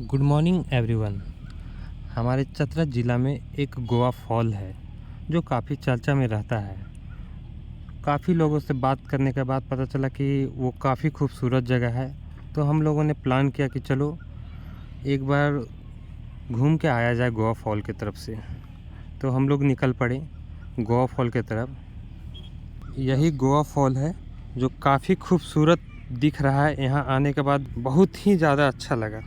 Good morning everyone. हमारे चतरा ज़िला में एक गोवा फॉल है जो काफ़ी चर्चा में रहता है। काफ़ी लोगों से बात करने के बाद पता चला कि वो काफ़ी खूबसूरत जगह है, तो हम लोगों ने प्लान किया कि चलो एक बार घूम के आया जाए गोवा फॉल की तरफ से। तो हम लोग निकल पड़े गोवा फॉल की तरफ। यही गोवा फॉल है जो काफ़ी खूबसूरत दिख रहा है। यहाँ आने के बाद बहुत ही ज़्यादा अच्छा लगा।